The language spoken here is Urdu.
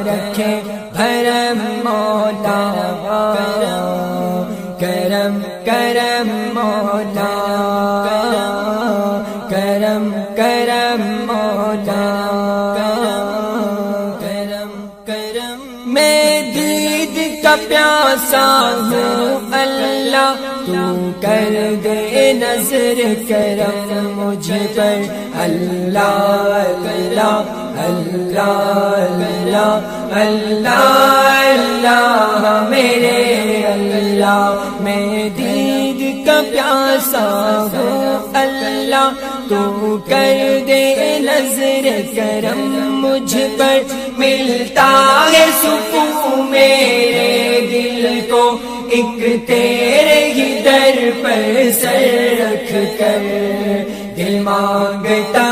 رکھے بھرم مولا، کرم کرم مولا، کرم کرم مولا، کرم کرم میں دید کا پیاسا ہوں اللہ، تو کر دے نظر کرم مجھ پر اللہ اللہ اللہ اللہ اللہ میرے اللہ، میں دید کا پیاسا ہوں اللہ، تو کر دے نظر کرم مجھ پر، ملتا ہے سکون میرے دل کو ایک تیرے ہی در پر سر رکھ کر، دل مانگتا